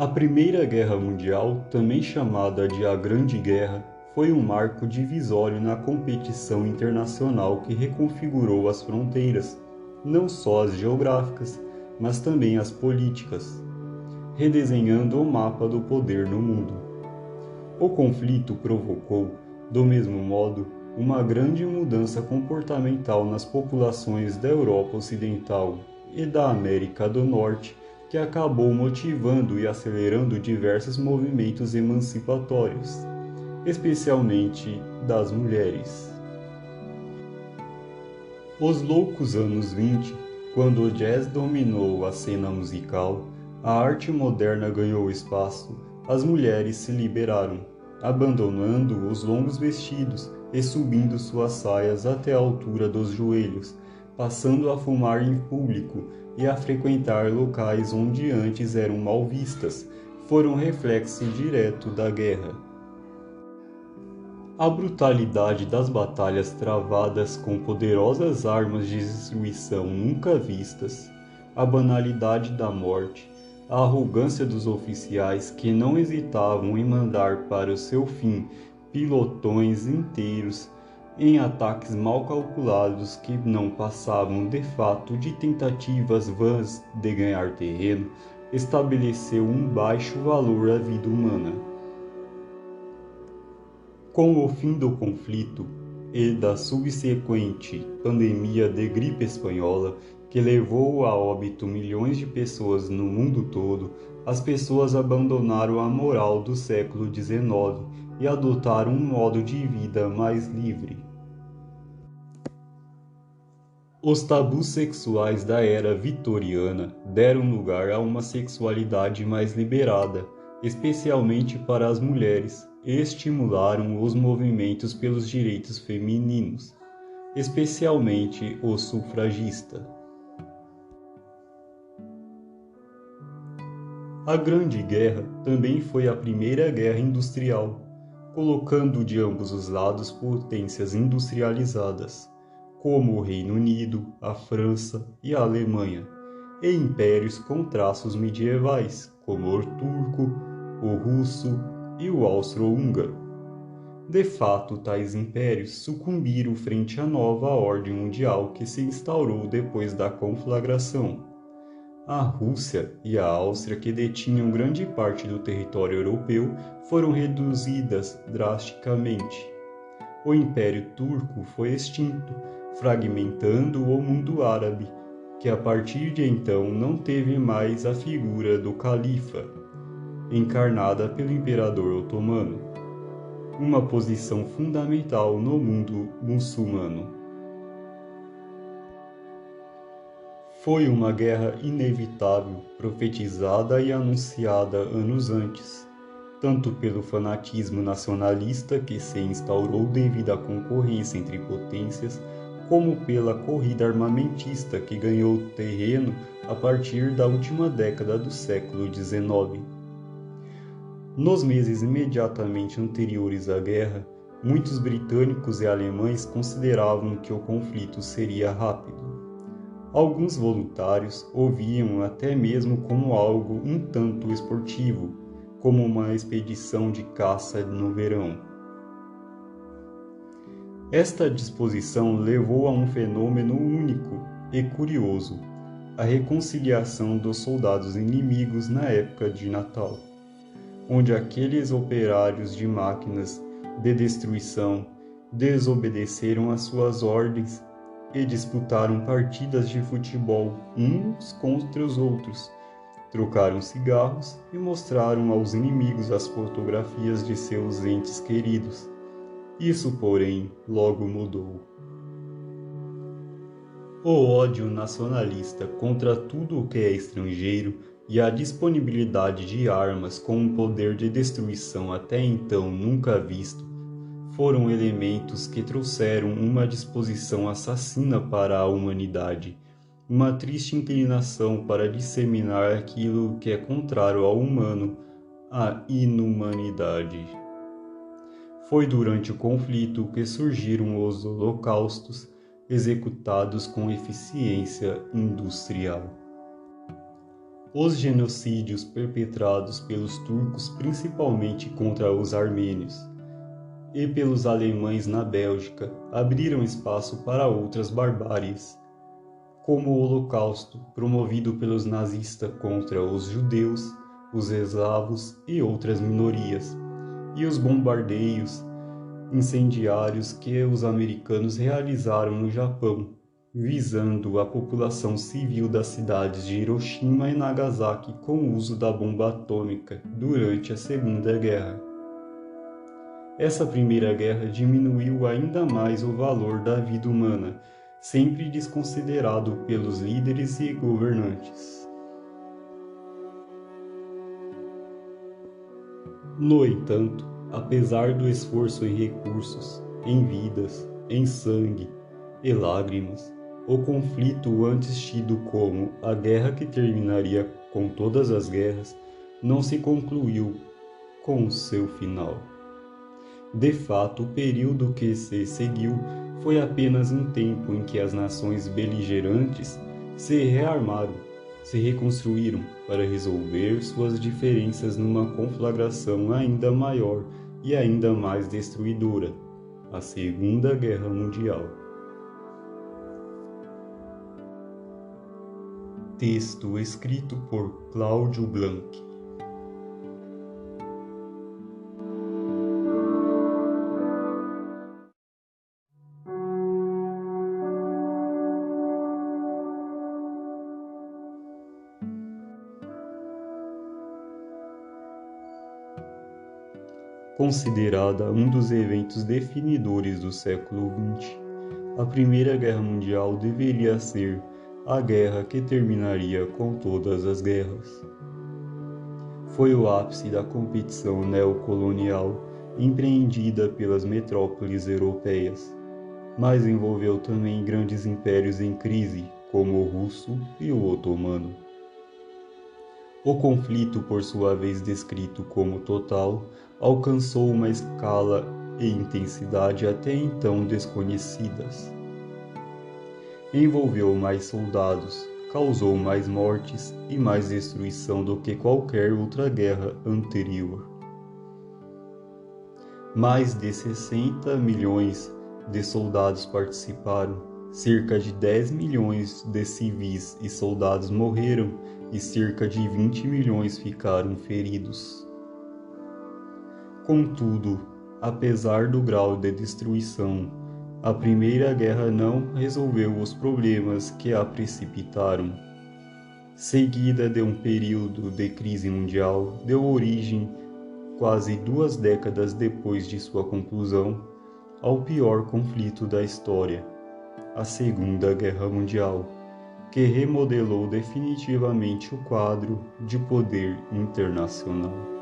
A Primeira Guerra Mundial, também chamada de a Grande Guerra, foi um marco divisório na competição internacional que reconfigurou as fronteiras, não só as geográficas, mas também as políticas, redesenhando o mapa do poder no mundo. O conflito provocou, do mesmo modo, uma grande mudança comportamental nas populações da Europa Ocidental e da América do Norte, que acabou motivando e acelerando diversos movimentos emancipatórios, especialmente das mulheres. Os loucos anos 20, quando o jazz dominou a cena musical, a arte moderna ganhou espaço, as mulheres se liberaram, abandonando os longos vestidos e subindo suas saias até a altura dos joelhos, passando a fumar em público e a frequentar locais onde antes eram mal vistas, foram reflexo direto da guerra. A brutalidade das batalhas travadas com poderosas armas de destruição nunca vistas, a banalidade da morte, a arrogância dos oficiais que não hesitavam em mandar para o seu fim pilotões inteiros em ataques mal calculados que não passavam de fato de tentativas vãs de ganhar terreno, estabeleceu um baixo valor à vida humana. Com o fim do conflito e da subsequente pandemia de gripe espanhola, que levou a óbito milhões de pessoas no mundo todo, as pessoas abandonaram a moral do século XIX e adotaram um modo de vida mais livre. Os tabus sexuais da era vitoriana deram lugar a uma sexualidade mais liberada, especialmente para as mulheres, e estimularam os movimentos pelos direitos femininos, especialmente o sufragista. A Grande Guerra também foi a primeira guerra industrial, colocando de ambos os lados potências industrializadas, como o Reino Unido, a França e a Alemanha, e impérios com traços medievais, como o turco, o russo e o austro-húngaro. De fato, tais impérios sucumbiram frente à nova ordem mundial que se instaurou depois da conflagração. A Rússia e a Áustria, que detinham grande parte do território europeu, foram reduzidas drasticamente. O Império Turco foi extinto, fragmentando o mundo árabe, que a partir de então não teve mais a figura do califa, encarnada pelo imperador otomano, uma posição fundamental no mundo muçulmano. Foi uma guerra inevitável, profetizada e anunciada anos antes, tanto pelo fanatismo nacionalista que se instaurou devido à concorrência entre potências, como pela corrida armamentista que ganhou terreno a partir da última década do século XIX. Nos meses imediatamente anteriores à guerra, muitos britânicos e alemães consideravam que o conflito seria rápido. Alguns voluntários o viam até mesmo como algo um tanto esportivo, como uma expedição de caça no verão. Esta disposição levou a um fenômeno único e curioso, a reconciliação dos soldados inimigos na época de Natal, onde aqueles operários de máquinas de destruição desobedeceram às suas ordens e disputaram partidas de futebol uns contra os outros, trocaram cigarros e mostraram aos inimigos as fotografias de seus entes queridos. Isso, porém, logo mudou. O ódio nacionalista contra tudo o que é estrangeiro e a disponibilidade de armas com um poder de destruição até então nunca visto foram elementos que trouxeram uma disposição assassina para a humanidade, uma triste inclinação para disseminar aquilo que é contrário ao humano, a inumanidade. Foi durante o conflito que surgiram os holocaustos, executados com eficiência industrial. Os genocídios perpetrados pelos turcos, principalmente contra os armênios, e pelos alemães na Bélgica, abriram espaço para outras barbáries, como o Holocausto, promovido pelos nazistas contra os judeus, os eslavos e outras minorias, e os bombardeios incendiários que os americanos realizaram no Japão, visando a população civil das cidades de Hiroshima e Nagasaki com o uso da bomba atômica durante a Segunda Guerra. Essa Primeira Guerra diminuiu ainda mais o valor da vida humana, sempre desconsiderado pelos líderes e governantes. No entanto, apesar do esforço em recursos, em vidas, em sangue e lágrimas, o conflito antes tido como a guerra que terminaria com todas as guerras não se concluiu com o seu final. De fato, o período que se seguiu foi apenas um tempo em que as nações beligerantes se rearmaram, se reconstruíram para resolver suas diferenças numa conflagração ainda maior e ainda mais destruidora, a Segunda Guerra Mundial. Texto escrito por Cláudio Blanc. Considerada um dos eventos definidores do século XX, a Primeira Guerra Mundial deveria ser a guerra que terminaria com todas as guerras. Foi o ápice da competição neocolonial empreendida pelas metrópoles europeias, mas envolveu também grandes impérios em crise, como o russo e o otomano. O conflito, por sua vez descrito como total, alcançou uma escala e intensidade até então desconhecidas. Envolveu mais soldados, causou mais mortes e mais destruição do que qualquer outra guerra anterior. Mais de 60 milhões de soldados participaram, cerca de 10 milhões de civis e soldados morreram e cerca de 20 milhões ficaram feridos. Contudo, apesar do grau de destruição, a Primeira Guerra não resolveu os problemas que a precipitaram. Seguida de um período de crise mundial, deu origem, quase 2 décadas depois de sua conclusão, ao pior conflito da história, a Segunda Guerra Mundial, que remodelou definitivamente o quadro de poder internacional.